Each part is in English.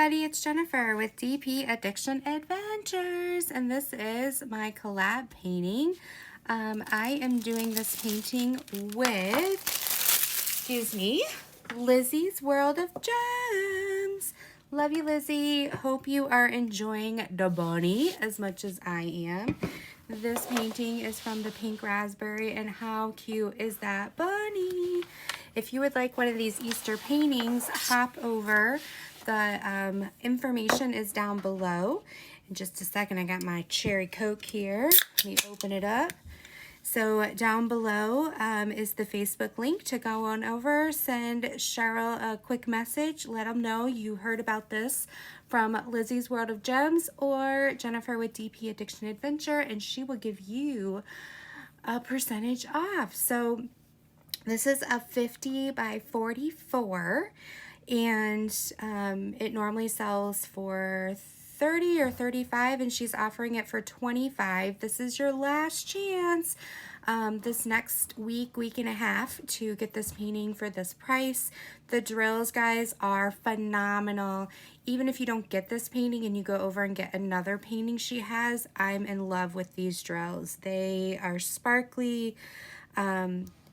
everybody, it's Jennifer with DP Addiction Adventures, and this is my collab painting. I am doing this painting with, Lizzie's World of Gems. Love you, Lizzie. Hope you are enjoying the bunny as much as I am. This painting is from the Pink Razzberry, and how cute is that bunny? If you would like one of these Easter paintings, hop over. The information is down below. In just a second, I got my cherry Coke here. Let me open it up. So down below is the Facebook link to go on over, send Cheryl a quick message, let them know you heard about this from Lizzie's World of Gems or Jennifer with DP Addiction Adventure, and she will give you a percentage off. So this is a 50 by 44, and it normally sells for 30 or 35, and she's offering it for 25. This is your last chance this next week and a half to get this painting for this price. The drills, guys, are phenomenal. Even if you don't get this painting and you go over and get another painting she has, I'm in love with these drills. They are sparkly.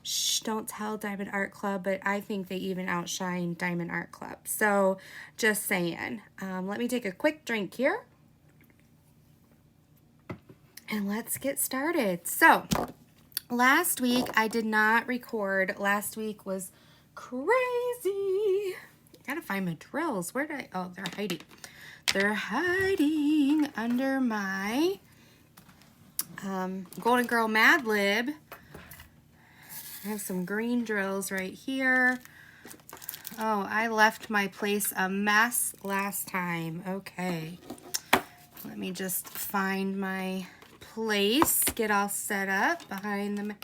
Shh, don't tell Diamond Art Club, but I think they even outshine Diamond Art Club. So just saying. Let me take a quick drink here. And let's get started. So last week I did not record. Last week was crazy. I gotta find my drills. Where did I? Oh, they're hiding. They're hiding under my Golden Girl Mad Lib. I have some green drills right here. Oh, I left my place a mess last time. Okay. Let me just find my place, get all set up behind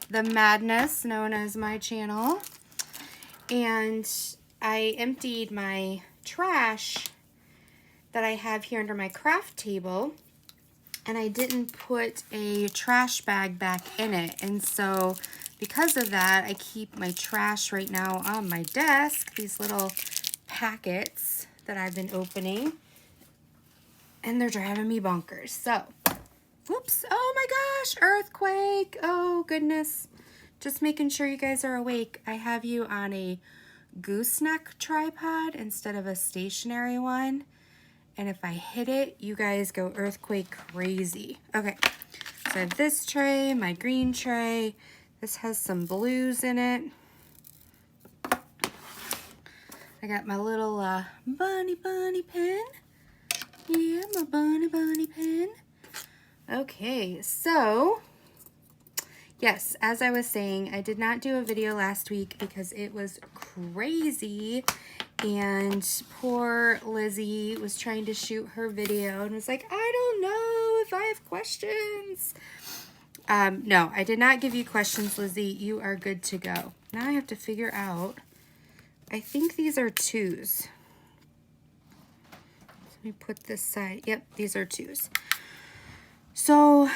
the madness known as my channel. And I emptied my trash that I have here under my craft table, and I didn't put a trash bag back in it. And so because of that, I keep my trash right now on my desk, these little packets that I've been opening, and they're driving me bonkers. So, whoops, oh my gosh, earthquake, oh goodness. Just making sure you guys are awake. I have you on a gooseneck tripod instead of a stationary one, and if I hit it, you guys go earthquake crazy. Okay, so I have this tray, my green tray. This has some blues in it. I got my little bunny pen. Yeah, my bunny pen. Okay, so yes, as I was saying, I did not do a video last week because it was crazy, and poor Lizzie was trying to shoot her video and was like, I don't know if I have questions. No, I did not give you questions, Lizzie. You are good to go. Now I have to figure out, I think these are 2s. Let me put this side. Yep, these are 2s. So,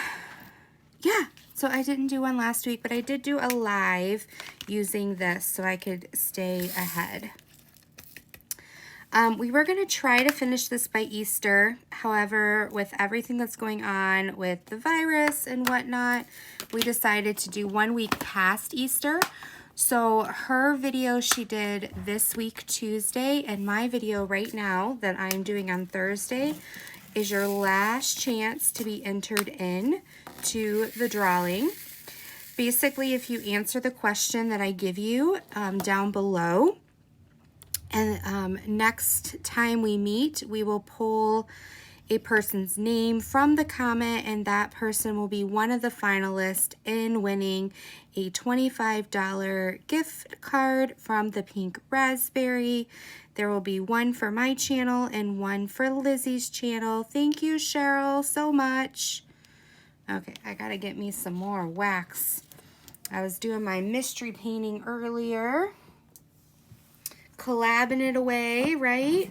yeah. So I didn't do one last week, but I did do a live using this so I could stay ahead. We were going to try to finish this by Easter. However, with everything that's going on with the virus and whatnot, we decided to do 1 week past Easter. So her video she did this week, Tuesday, and my video right now that I'm doing on Thursday is your last chance to be entered in to the drawing. Basically, if you answer the question that I give you down below, and next time we meet, we will pull a person's name from the comment, and that person will be one of the finalists in winning a $25 gift card from the Pink Razzberry. There will be one for my channel and one for Lizzie's channel. Thank you, Cheryl, so much. Okay, I gotta get me some more wax. I was doing my mystery painting earlier, collabing it away, right?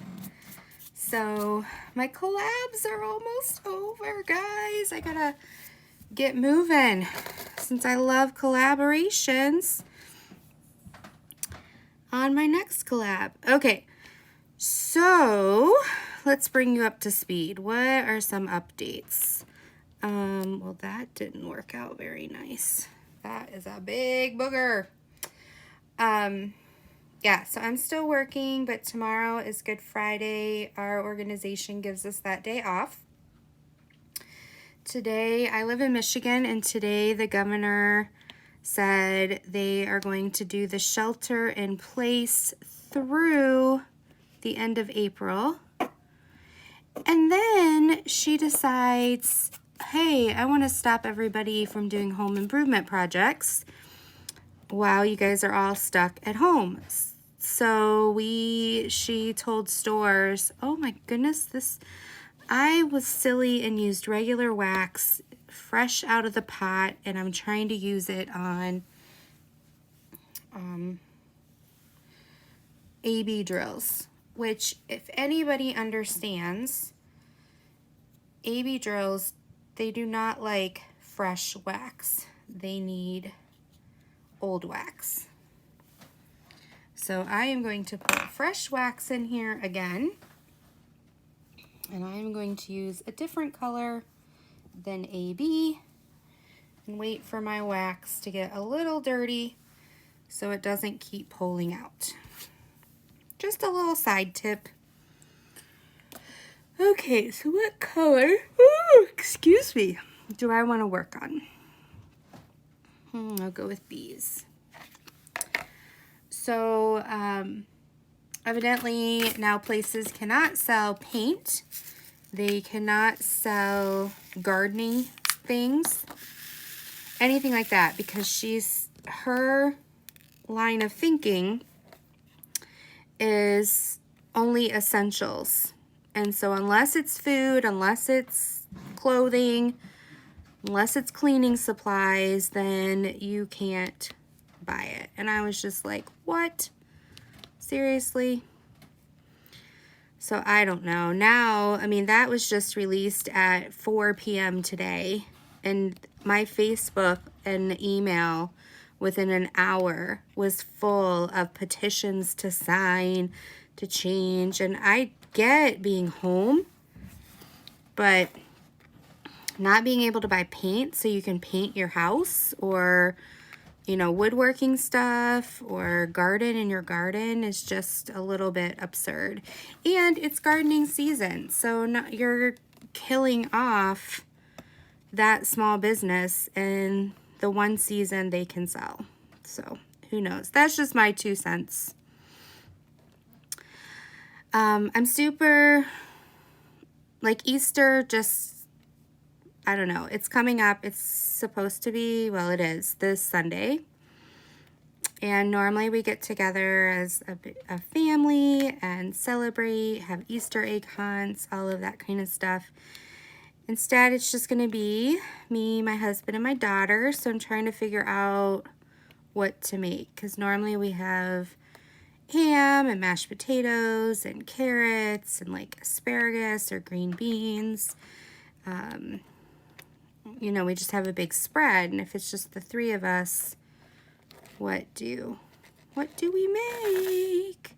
So my collabs are almost over, guys. I gotta get moving since I love collaborations on my next collab. Okay, So let's bring you up to speed. What are some updates? Well, that didn't work out very nice. That is a big booger. Yeah, so I'm still working, but tomorrow is Good Friday. Our organization gives us that day off. Today, I live in Michigan, and today the governor said they are going to do the shelter in place through the end of April. And then she decides, hey, I want to stop everybody from doing home improvement projects while you guys are all stuck at home. So she told stores, oh my goodness, I was silly and used regular wax fresh out of the pot, and I'm trying to use it on AB drills, which if anybody understands, AB drills, they do not like fresh wax. They need old wax. So I am going to put fresh wax in here again. And I am going to use a different color than AB and wait for my wax to get a little dirty so it doesn't keep pulling out. Just a little side tip. Okay, so what color, excuse me, do I want to work on? I'll go with bees. So, evidently now places cannot sell paint. They cannot sell gardening things, anything like that, because her line of thinking is only essentials. And so unless it's food, unless it's clothing, unless it's cleaning supplies, then you can't buy it. And I was just like, what? Seriously? So I don't know. Now, I mean, that was just released at 4 p.m. today. And my Facebook and email within an hour was full of petitions to sign, to change. And I get being home, but not being able to buy paint so you can paint your house, or woodworking stuff, or garden in your garden is just a little bit absurd. And it's gardening season, so you're killing off that small business in the one season they can sell. So who knows? That's just my 2 cents. I'm super, like, Easter, just, I don't know. It's coming up. It's supposed to be, well, it is this Sunday. And normally we get together as a family and celebrate, have Easter egg hunts, all of that kind of stuff. Instead, it's just going to be me, my husband, and my daughter. So I'm trying to figure out what to make, because normally we have ham and mashed potatoes and carrots and like asparagus or green beans. We just have a big spread, and if it's just the 3 of us, what do we make?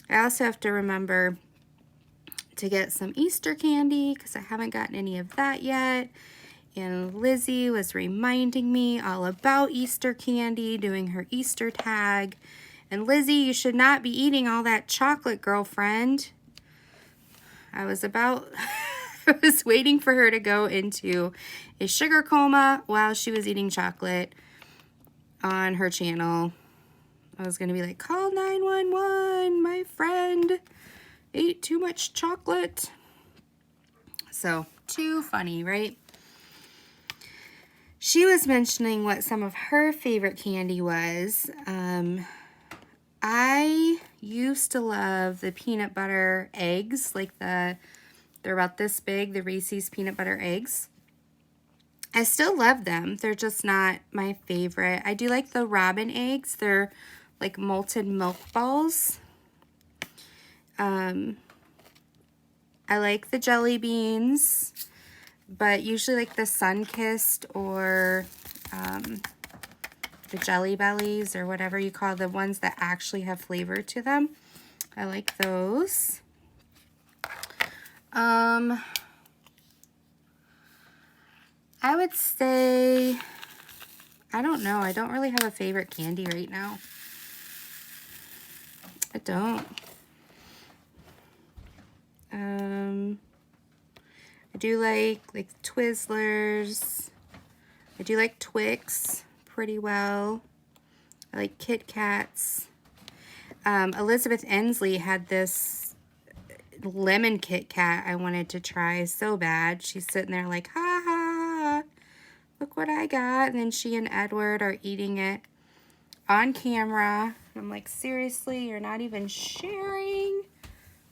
I also have to remember to get some Easter candy, because I haven't gotten any of that yet. And Lizzie was reminding me all about Easter candy, doing her Easter tag. And Lizzie, you should not be eating all that chocolate, girlfriend. I was waiting for her to go into a sugar coma while she was eating chocolate on her channel. I was going to be like, call 911, my friend ate too much chocolate. So, too funny, right? She was mentioning what some of her favorite candy was. I used to love the peanut butter eggs, like they're about this big, the Reese's peanut butter eggs. I still love them. They're just not my favorite. I do like the robin eggs. They're like molten milk balls. I like the jelly beans, but usually like the Sun-Kissed or the Jelly Bellies, or whatever you call the ones that actually have flavor to them. I like those. I would say, I don't know. I don't really have a favorite candy right now. I don't. I do like Twizzlers. I do like Twix pretty well. I like Kit Kats. Elizabeth Ensley had this lemon Kit Kat I wanted to try so bad. She's sitting there like, ha ha, look what I got. And then she and Edward are eating it on camera. I'm like, seriously, you're not even sharing?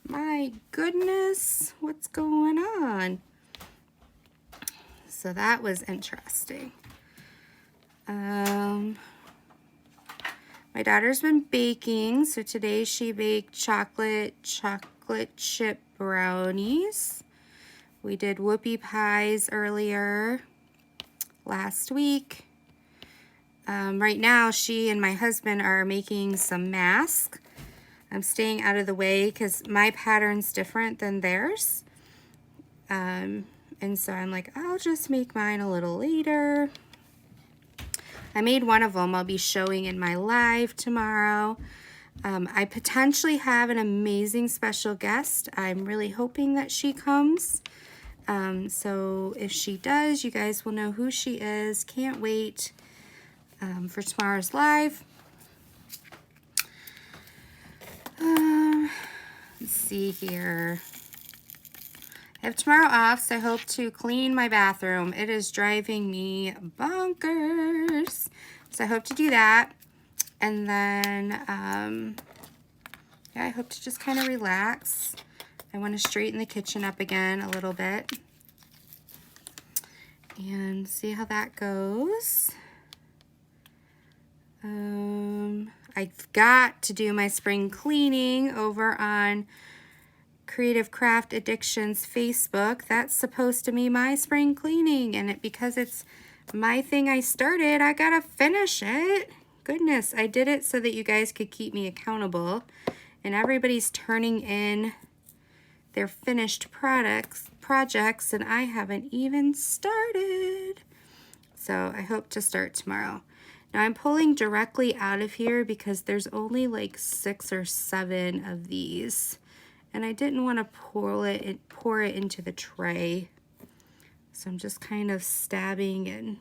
My goodness, what's going on? So that was interesting. My daughter's been baking, so today she baked chocolate chip brownies. We did whoopie pies earlier last week. Right now, she and my husband are making some masks. I'm staying out of the way because my pattern's different than theirs. And so I'm like, I'll just make mine a little later. I made one of them. I'll be showing in my live tomorrow. I potentially have an amazing special guest. I'm really hoping that she comes. So if she does, you guys will know who she is. Can't wait for tomorrow's live. Let's see here. I have tomorrow off, so I hope to clean my bathroom. It is driving me bonkers. So I hope to do that. And then, yeah, I hope to just kind of relax. I want to straighten the kitchen up again a little bit. And see how that goes. I've got to do my spring cleaning over on Creative Craft Addictions Facebook. That's supposed to be my spring cleaning, and because it's my thing I started, I gotta finish it. Goodness, I did it so that you guys could keep me accountable, and everybody's turning in their finished projects, and I haven't even started. So I hope to start tomorrow. Now I'm pulling directly out of here because there's only like 6 or 7 of these. And I didn't want to pour it into the tray. So I'm just kind of stabbing and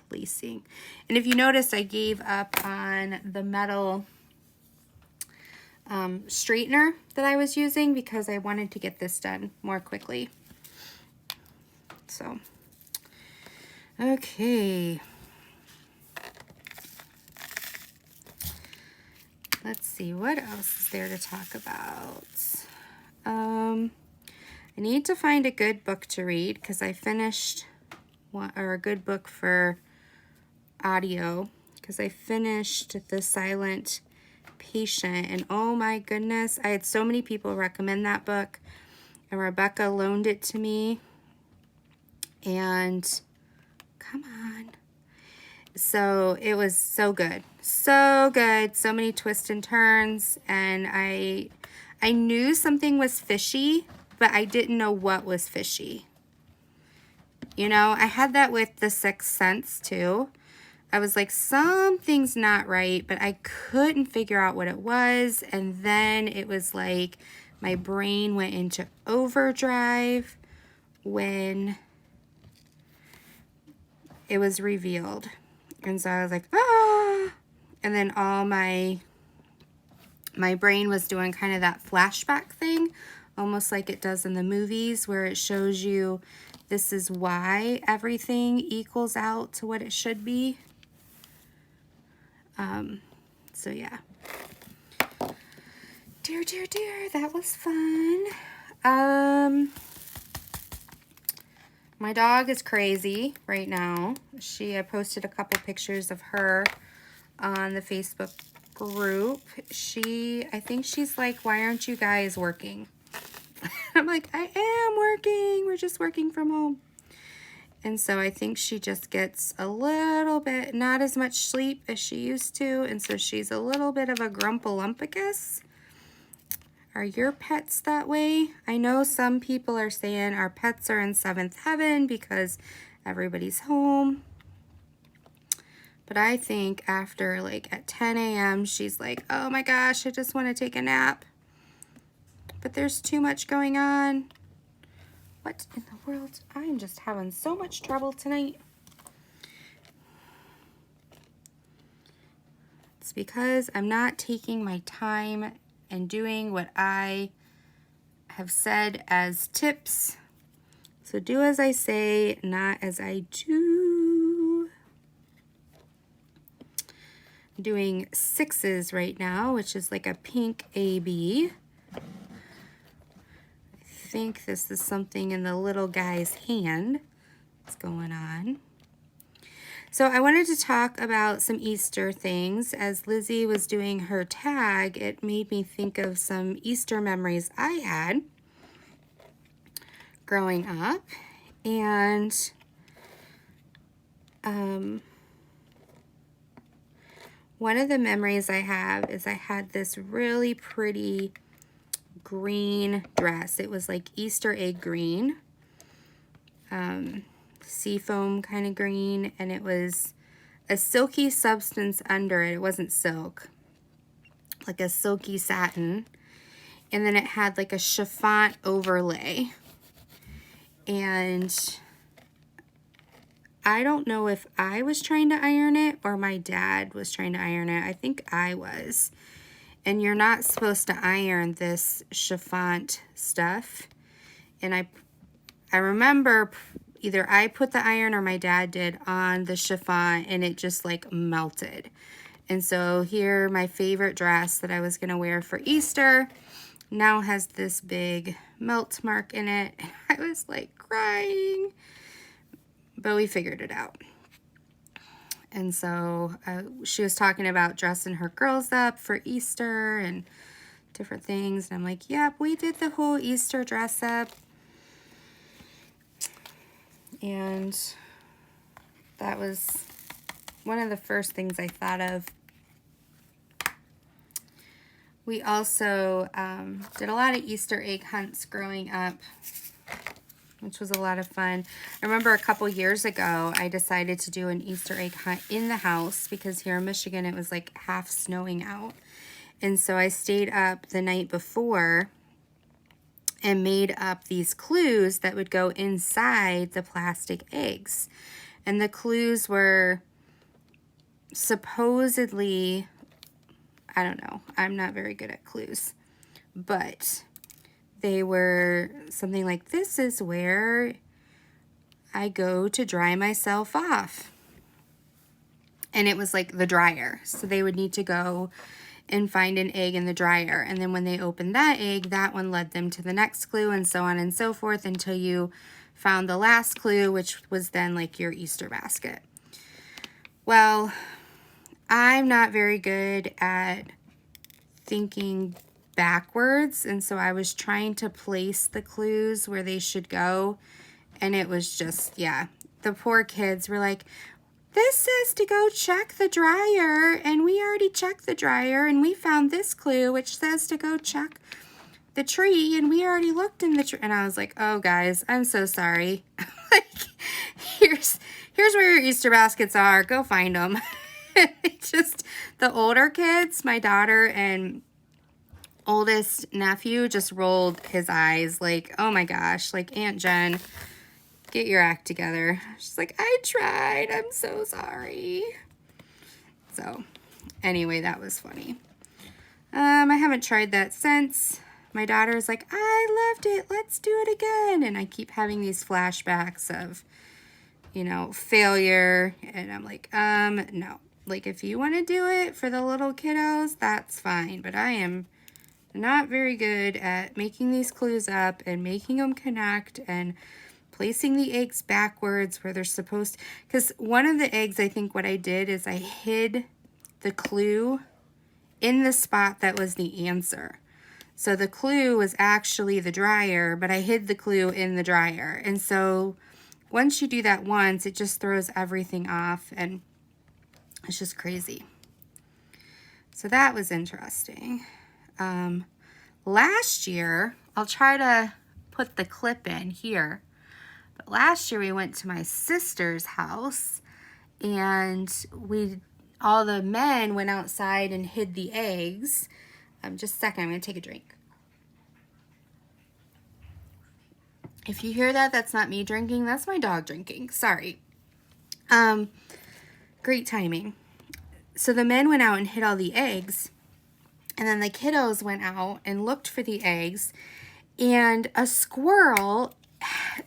placing. And if you notice, I gave up on the metal straightener that I was using because I wanted to get this done more quickly. So, okay. Let's see, what else is there to talk about? I need to find a good book to read because I finished a good book for audio because I finished The Silent Patient, and oh my goodness, I had so many people recommend that book, and Rebecca loaned it to me, and come on. So it was so good, so many twists and turns, and I knew something was fishy, but I didn't know what was fishy. You know, I had that with The Sixth Sense too. I was like, something's not right, but I couldn't figure out what it was, and then it was like my brain went into overdrive when it was revealed. And so I was like, ah! And then all my brain was doing kind of that flashback thing, almost like it does in the movies where it shows you this is why everything equals out to what it should be. So yeah. Dear, that was fun. My dog is crazy right now. I posted a couple pictures of her on the Facebook group. I think she's like, why aren't you guys working? I'm like, I am working. We're just working from home. And so I think she just gets a little bit, not as much sleep as she used to. And so she's a little bit of a grumpalumpicus. Are your pets that way? I know some people are saying our pets are in seventh heaven because everybody's home. But I think after like at 10 a.m. she's like, oh my gosh, I just want to take a nap. But there's too much going on. What in the world? I'm just having so much trouble tonight. It's because I'm not taking my time and doing what I have said as tips. So do as I say, not as I do. I'm doing 6s right now, which is like a pink AB. I think this is something in the little guy's hand that's going on. So I wanted to talk about some Easter things. As Lizzie was doing her tag, it made me think of some Easter memories I had growing up. And one of the memories I have is I had this really pretty green dress. It was like Easter egg green. Seafoam kind of green, and it was a silky substance under it. It wasn't silk, like a silky satin, and then it had like a chiffon overlay. And I don't know if I was trying to iron it or my dad was trying to iron it. I think I was. And you're not supposed to iron this chiffon stuff. And I remember either I put the iron or my dad did on the chiffon, and it just like melted. And so here, my favorite dress that I was going to wear for Easter now has this big melt mark in it. And I was like crying, but we figured it out. And so she was talking about dressing her girls up for Easter and different things. And I'm like, yep, we did the whole Easter dress up. And that was one of the first things I thought of. We also did a lot of Easter egg hunts growing up, which was a lot of fun. I remember a couple years ago, I decided to do an Easter egg hunt in the house because here in Michigan, it was like half snowing out. And so I stayed up the night before and made up these clues that would go inside the plastic eggs. And the clues were supposedly, I don't know, I'm not very good at clues, but they were something like, this is where I go to dry myself off. And it was like the dryer. So they would need to go and find an egg in the dryer. And then when they opened that egg, that one led them to the next clue, and so on and so forth until you found the last clue, which was then like your Easter basket. Well, I'm not very good at thinking backwards, and so I was trying to place the clues where they should go, and it was just, yeah, the poor kids were like, this says to go check the dryer, and we already checked the dryer, and we found this clue which says to go check the tree, and we already looked in the tree. And I was like, oh guys, I'm so sorry. Like, here's where your Easter baskets are, go find them. Just the older kids, my daughter and oldest nephew, just rolled his eyes like, oh my gosh, like, Aunt Jen, get your act together. She's like, I tried, I'm so sorry. So anyway, that was funny. I haven't tried that since. My daughter's like, I loved it, let's do it again. And I keep having these flashbacks of, you know, failure. And I'm like, no. Like, if you want to do it for the little kiddos, that's fine. But I am not very good at making these clues up and making them connect and placing the eggs backwards where they're supposed to. Because one of the eggs, I think what I did is I hid the clue in the spot that was the answer. So the clue was actually the dryer, but I hid the clue in the dryer. And so once you do that once, it just throws everything off, and it's just crazy. So that was interesting. last year, I'll try to put the clip in here, but last year we went to my sister's house, and all the men went outside and hid the eggs. Just a second, I'm going to take a drink. If you hear that, that's not me drinking, that's my dog drinking. Sorry. Great timing. So the men went out and hid all the eggs, and then the kiddos went out and looked for the eggs, and a squirrel,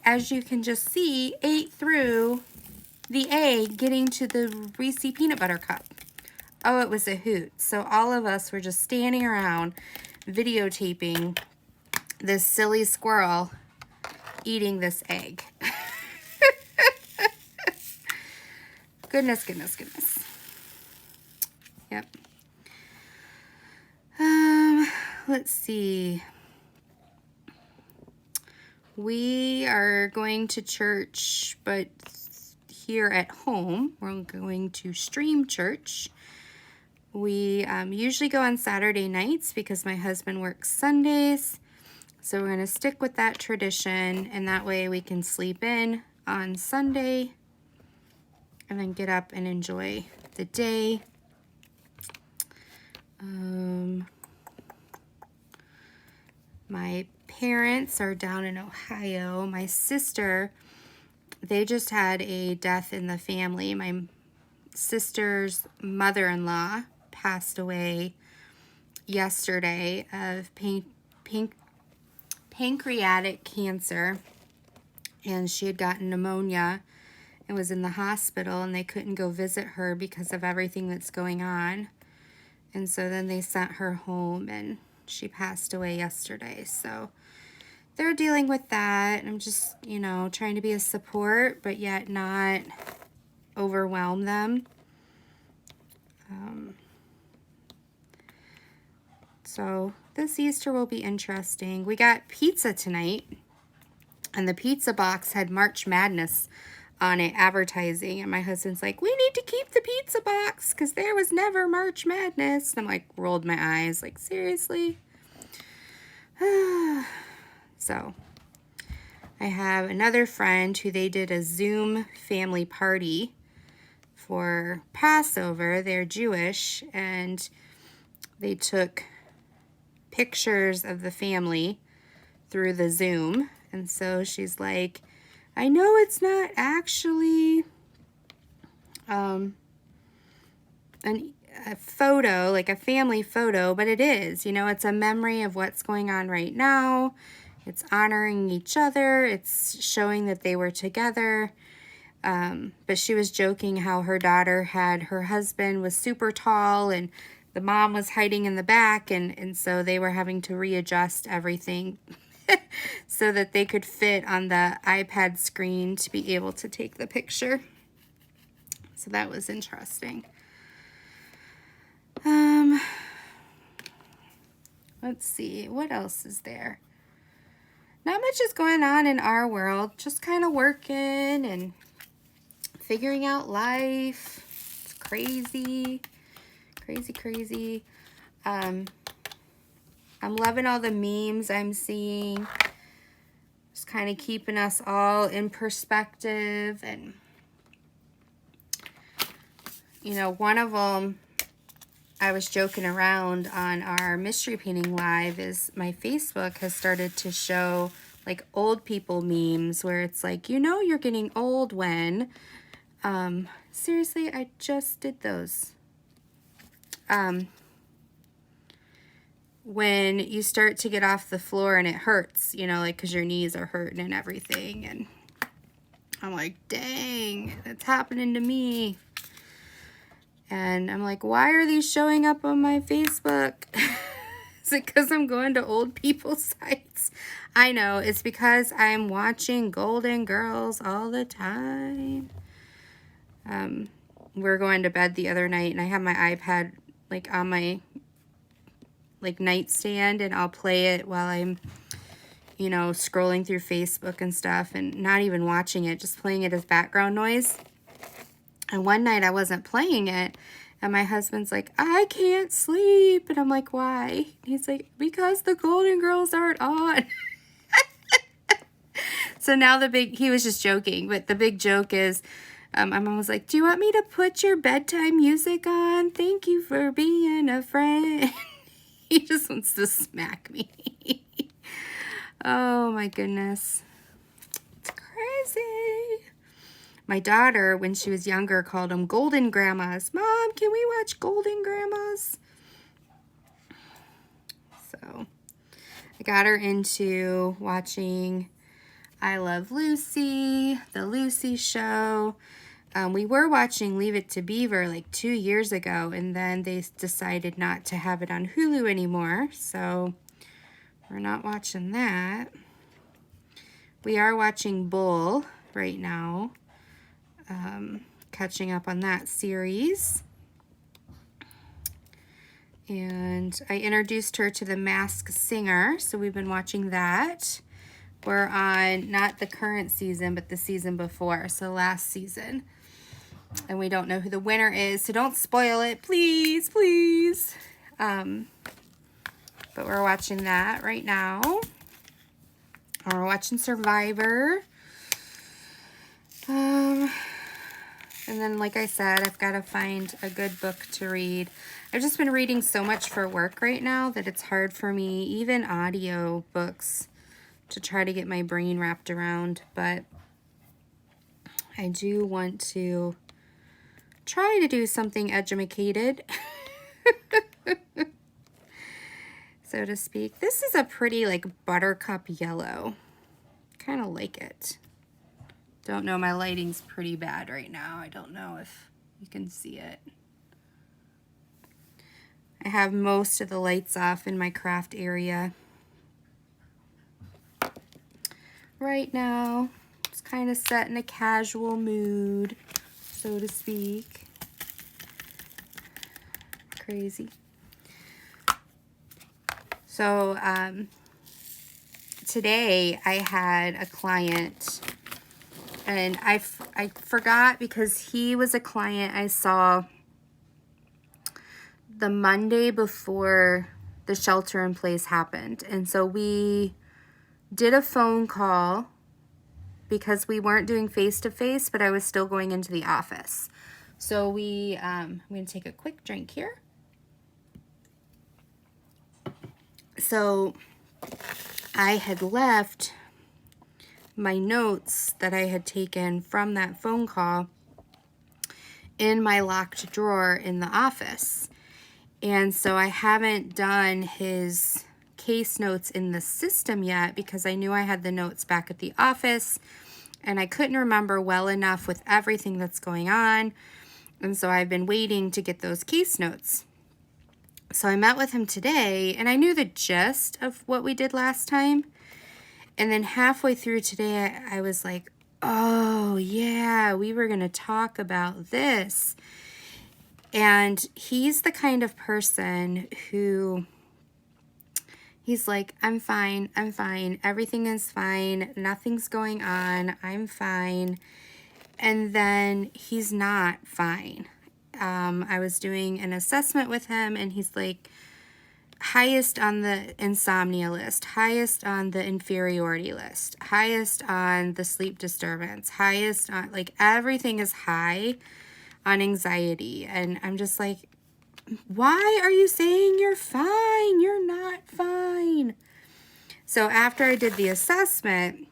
as you can just see, ate through the egg getting to the Reese's peanut butter cup. Oh, it was a hoot. So all of us were just standing around videotaping this silly squirrel eating this egg. Goodness, goodness, goodness. Yep. Let's see. We are going to church, but here at home, we're going to stream church. We usually go on Saturday nights because my husband works Sundays. So we're going to stick with that tradition, and that way we can sleep in on Sunday and then get up and enjoy the day. My parents are down in Ohio. My sister, they just had a death in the family. My sister's mother-in-law passed away yesterday of pancreatic cancer, and she had gotten pneumonia and was in the hospital, and they couldn't go visit her because of everything that's going on. And so then they sent her home, and she passed away yesterday. So they're dealing with that. I'm just, you know, trying to be a support, but yet not overwhelm them. So this Easter will be interesting. We got pizza tonight, and the pizza box had March Madness on it, advertising, and my husband's like, we need to keep the pizza box because there was never March Madness. And I'm like, rolled my eyes, like, seriously? So I have another friend who they did a Zoom family party for Passover. They're Jewish, and they took pictures of the family through the Zoom. And so she's like, I know it's not actually a photo, like a family photo, but it is, you know, it's a memory of what's going on right now. It's honoring each other. It's showing that they were together. But she was joking how her daughter her husband was super tall, and the mom was hiding in the back, and so they were having to readjust everything so that they could fit on the iPad screen to be able to take the picture. So that was interesting. Let's see, what else is there? Not much is going on in our world, just kind of working and figuring out life. It's crazy, crazy, crazy. I'm loving all the memes I'm seeing. Just kind of keeping us all in perspective. And, you know, one of them, I was joking around on our mystery painting live, is my Facebook has started to show like old people memes where it's like, you know, you're getting old when, seriously, I just did those. When you start to get off the floor and it hurts, you know, like, because your knees are hurting and everything. And I'm like, dang, it's happening to me. And I'm like, why are these showing up on my Facebook? Is it because I'm going to old people's sites? I know, it's because I'm watching Golden Girls all the time. We're going to bed the other night, and I have my iPad like on my nightstand, and I'll play it while I'm, you know, scrolling through Facebook and stuff, and not even watching it, just playing it as background noise. And one night I wasn't playing it, And my husband's like, I can't sleep. And I'm like, why? He's like, because the Golden Girls aren't on. So now he was just joking, but the big joke is, my mom was like, do you want me to put your bedtime music on? Thank you for being a friend. He just wants to smack me. Oh my goodness. It's crazy. My daughter, when she was younger, called them Golden Grandmas. Mom, can we watch Golden Grandmas? So I got her into watching I Love Lucy, The Lucy Show. We were watching Leave It to Beaver like 2 years ago, and then they decided not to have it on Hulu anymore, so we're not watching that. We are watching Bull right now, catching up on that series. And I introduced her to The Masked Singer, so we've been watching that. We're on not the current season, but the season before, so last season. And we don't know who the winner is, so don't spoil it, please, please. But we're watching that right now. We're watching Survivor. And then, like I said, I've got to find a good book to read. I've just been reading so much for work right now that it's hard for me, even audio books, to try to get my brain wrapped around. But I do want to try to do something educated, so to speak. This is a pretty, like, buttercup yellow. Kind of like it. Don't know, my lighting's pretty bad right now. I don't know if you can see it. I have most of the lights off in my craft area right now. It's kind of set in a casual mood, so to speak. Crazy. So today I had a client, and I forgot, because he was a client I saw the Monday before the shelter in place happened. And so we did a phone call because we weren't doing face-to-face, but I was still going into the office. So I'm going to take a quick drink here. So I had left my notes that I had taken from that phone call in my locked drawer in the office. And so I haven't done his case notes in the system yet, because I knew I had the notes back at the office, and I couldn't remember well enough with everything that's going on. And so I've been waiting to get those case notes. So I met with him today, and I knew the gist of what we did last time. And then halfway through today, I was like, oh yeah, we were going to talk about this. And he's the kind of person who, he's like, I'm fine, everything is fine, nothing's going on, I'm fine. And then he's not fine. I was doing an assessment with him, and he's like, highest on the insomnia list, highest on the inferiority list, highest on the sleep disturbance, highest on, like, everything is high on anxiety. And I'm just like, why are you saying you're fine? You're not fine. So after I did the assessment,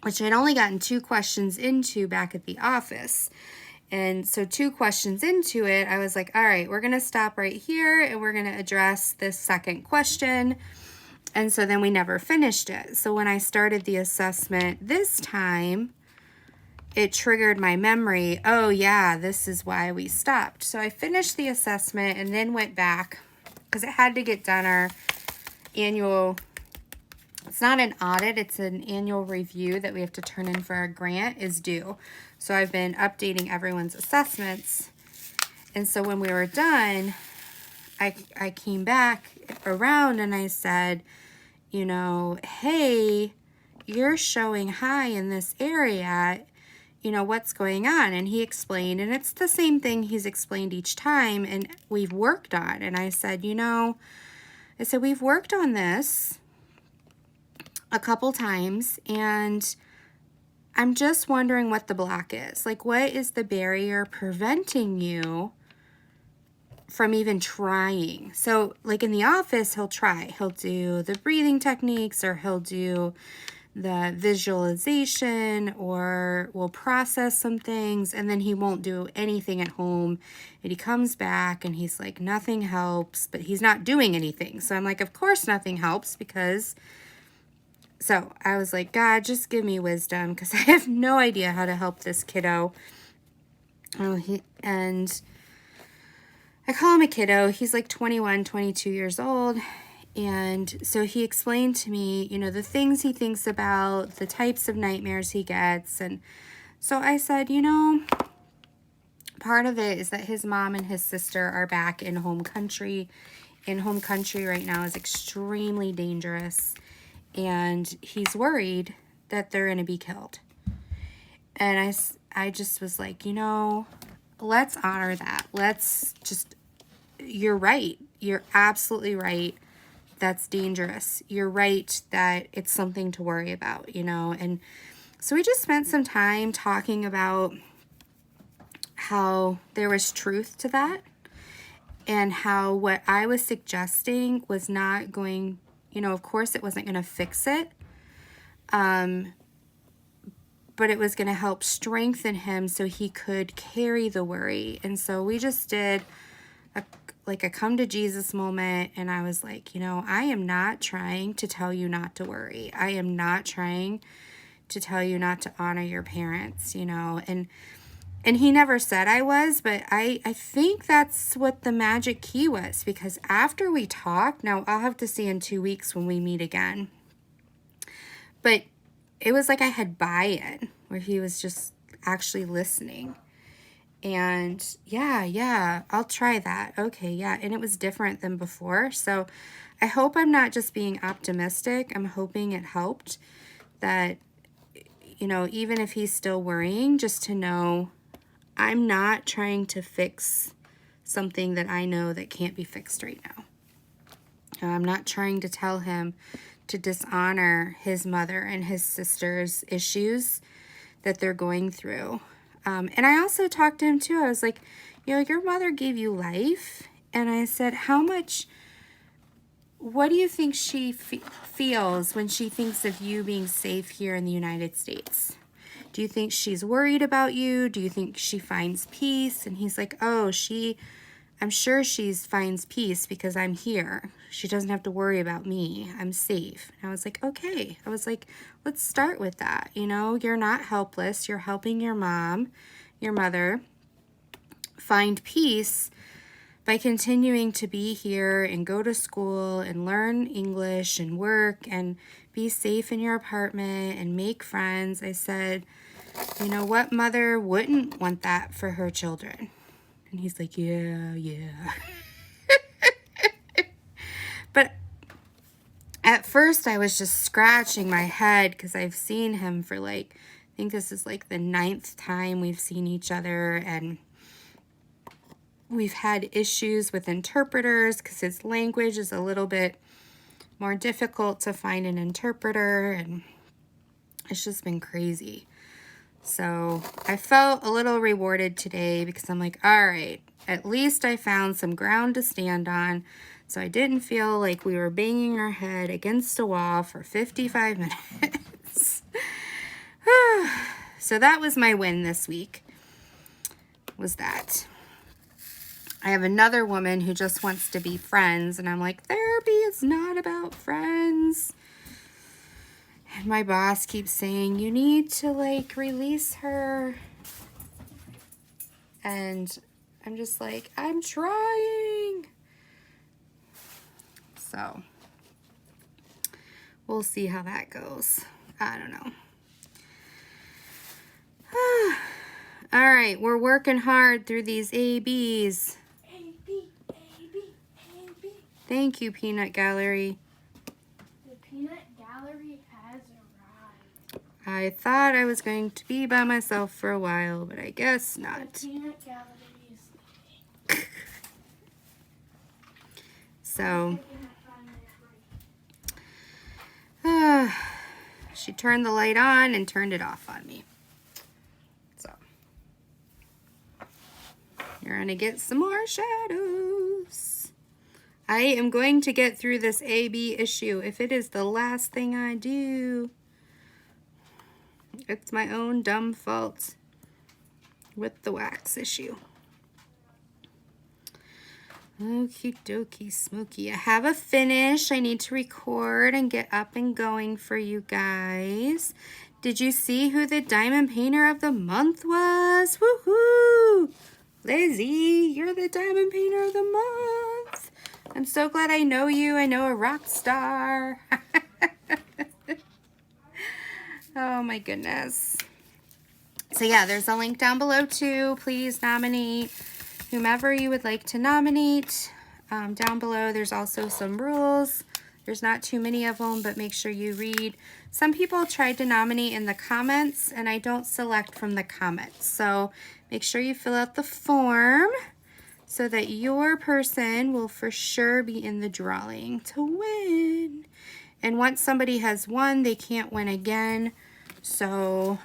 which I'd only gotten 2 questions into back at the office, and so 2 questions into it, I was like, all right, we're going to stop right here, and we're going to address this second question. And so then we never finished it. So when I started the assessment this time, it triggered my memory. Oh yeah, this is why we stopped. So I finished the assessment and then went back, because it had to get done. Our annual, it's not an audit, it's an annual review that we have to turn in for our grant, is due. So I've been updating everyone's assessments. And so when we were done, I came back around and I said, you know, hey, you're showing high in this area. you know, what's going on? And he explained, and it's the same thing he's explained each time, and we've worked on. And I said, you know, I said, we've worked on this a couple times, and I'm just wondering what the block is. Like, what is the barrier preventing you from even trying? So, like in the office, he'll try. He'll do the breathing techniques, or he'll do the visualization, or will process some things, and then he won't do anything at home. And he comes back and he's like, nothing helps, but he's not doing anything. So I'm like, of course nothing helps, because... So I was like, God, just give me wisdom, because I have no idea how to help this kiddo. And I call him a kiddo. He's like 21, 22 years old. And so he explained to me, you know, the things he thinks about, the types of nightmares he gets. And so I said, you know, part of it is that his mom and his sister are back in home country. And home country right now is extremely dangerous. And he's worried that they're going to be killed. And I just was like, you know, let's honor that. Let's just, you're right. You're absolutely right. That's dangerous. You're right that it's something to worry about, you know. And so we just spent some time talking about how there was truth to that, and how what I was suggesting was not going, you know, of course it wasn't going to fix it, but it was going to help strengthen him so he could carry the worry. And so we just did a come to Jesus moment, and I was like, you know, I am not trying to tell you not to worry. I am not trying to tell you not to honor your parents, you know. And he never said I was, but I think that's what the magic key was, because after we talked, now I'll have to see in 2 weeks when we meet again, but it was like I had buy-in, where he was just actually listening. And yeah, I'll try that. Okay, yeah. And it was different than before. So I hope I'm not just being optimistic. I'm hoping it helped, that, you know, even if he's still worrying, just to know I'm not trying to fix something that I know that can't be fixed right now. I'm not trying to tell him to dishonor his mother and his sister's issues that they're going through. And I also talked to him too. I was like, you know, your mother gave you life. And I said, what do you think she feels when she thinks of you being safe here in the United States? Do you think she's worried about you? Do you think she finds peace? And he's like, oh, I'm sure she finds peace because I'm here. She doesn't have to worry about me. I'm safe. And I was like, okay. I was like, let's start with that. You know, you're not helpless. You're helping your mother, find peace by continuing to be here and go to school and learn English and work and be safe in your apartment and make friends. I said, you know, what mother wouldn't want that for her children? And he's like, yeah. But at first I was just scratching my head, because I've seen him for I think this is the 9th time we've seen each other, and we've had issues with interpreters because his language is a little bit more difficult to find an interpreter, and it's just been crazy. So I felt a little rewarded today, because I'm like, all right, at least I found some ground to stand on. So I didn't feel like we were banging our head against a wall for 55 minutes. So that was my win this week, was that. I have another woman who just wants to be friends, and I'm like, therapy is not about friends. And my boss keeps saying, you need to release her. And I'm just like, I'm trying. So we'll see how that goes. I don't know. All right, we're working hard through these ABs. A, B, A, B, A, B. Thank you, Peanut Gallery. The Peanut Gallery has arrived. I thought I was going to be by myself for a while, but I guess not. So, she turned the light on and turned it off on me. So, you're going to get some more shadows. I am going to get through this AB issue if it is the last thing I do. It's my own dumb fault with the wax issue. Okie dokie smoky. I have a finish I need to record and get up and going for you guys. Did you see who the Diamond Painter of the Month was? Woohoo! Lizzie, you're the Diamond Painter of the Month. I'm so glad I know you. I know a rock star. Oh my goodness. So yeah, there's a link down below too. Please nominate whomever you would like to nominate. Down below there's also some rules. There's not too many of them, but make sure you read. Some people tried to nominate in the comments and I don't select from the comments. So make sure you fill out the form so that your person will for sure be in the drawing to win. And once somebody has won, they can't win again. So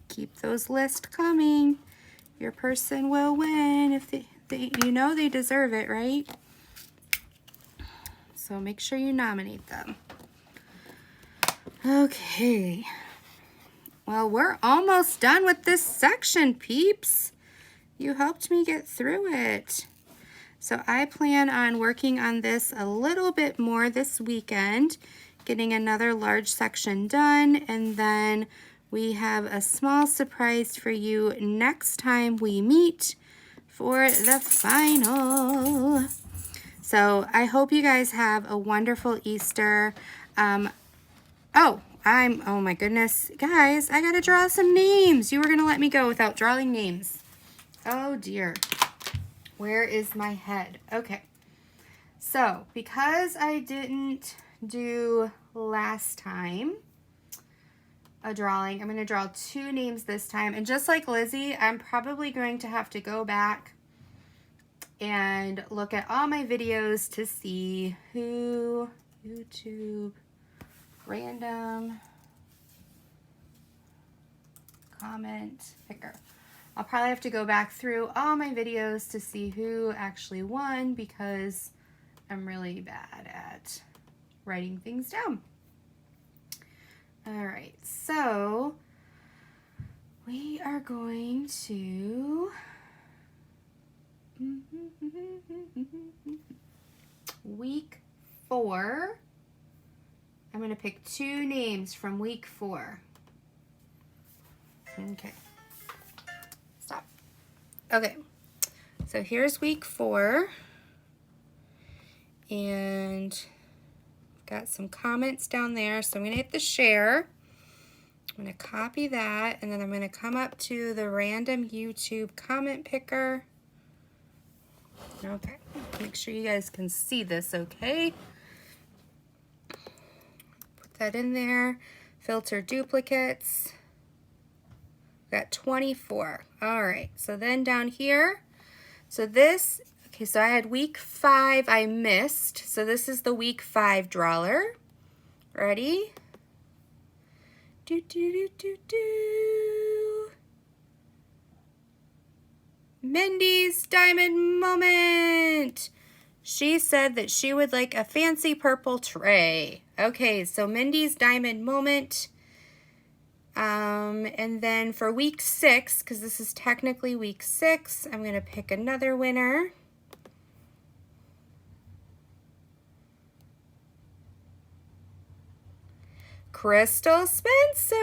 keep those lists coming. Your person will win if they you know they deserve it, right? So make sure you nominate them. Okay. Well, we're almost done with this section, peeps. You helped me get through it. So I plan on working on this a little bit more this weekend, getting another large section done, and then we have a small surprise for you next time we meet for the final. So I hope you guys have a wonderful Easter. Oh my goodness, guys, I gotta draw some names. You were gonna let me go without drawing names. Oh dear. Where is my head? Okay, so because I didn't do last time a drawing, I'm going to draw 2 names this time. And just like Lizzie, I'm probably going to have to go back and look at all my videos to see who, YouTube, random, comment, picker. I'll probably have to go back through all my videos to see who actually won because I'm really bad at writing things down. All right, so we are going to week 4. I'm going to pick 2 names from week 4. Okay. Stop. Okay, so here's week 4, and got some comments down there, so I'm going to hit the share. I'm going to copy that, and then I'm going to come up to the random YouTube comment picker. Okay, make sure you guys can see this, okay? Put that in there. Filter duplicates. Got 24. All right, so then down here, so this, okay, so I had week 5 I missed. So this is the week 5 drawer. Ready? Do, do, do, do, do. Mindy's diamond moment. She said that she would like a fancy purple tray. Okay, so Mindy's diamond moment. And then for week 6, because this is technically week 6, I'm going to pick another winner. Crystal Spencer.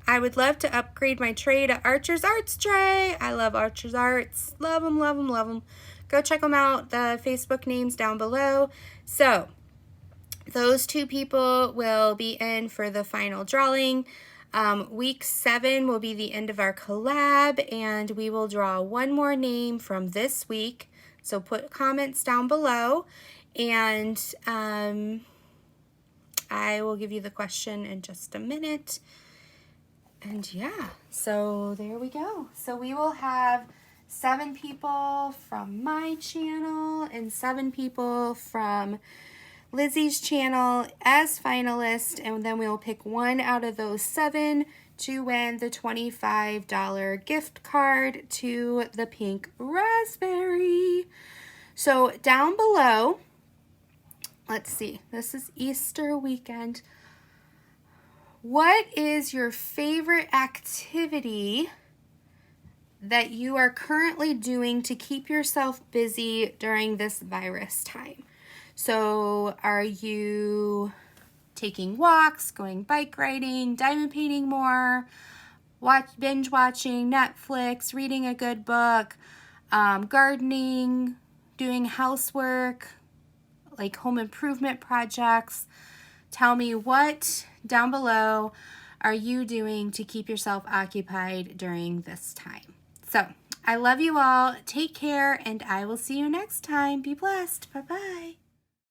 I would love to upgrade my tray to Archer's Arts tray. I love Archer's Arts. Love them, love them, love them. Go check them out. The Facebook names down below. So those 2 people will be in for the final drawing. Week 7 will be the end of our collab, and we will draw 1 more name from this week. So put comments down below, and I I will give you the question in just a minute. And yeah, so there we go. So we will have 7 people from my channel and 7 people from Lizzie's channel as finalists, and then we'll pick one out of those 7 to win the $25 gift card to the Pink Razzberry. So down below, let's see, this is Easter weekend. What is your favorite activity that you are currently doing to keep yourself busy during this virus time? So are you taking walks, going bike riding, diamond painting more, binge watching Netflix, reading a good book, gardening, doing housework, like home improvement projects? Tell me what down below are you doing to keep yourself occupied during this time. So I love you all. Take care, and I will see you next time. Be blessed. Bye-bye.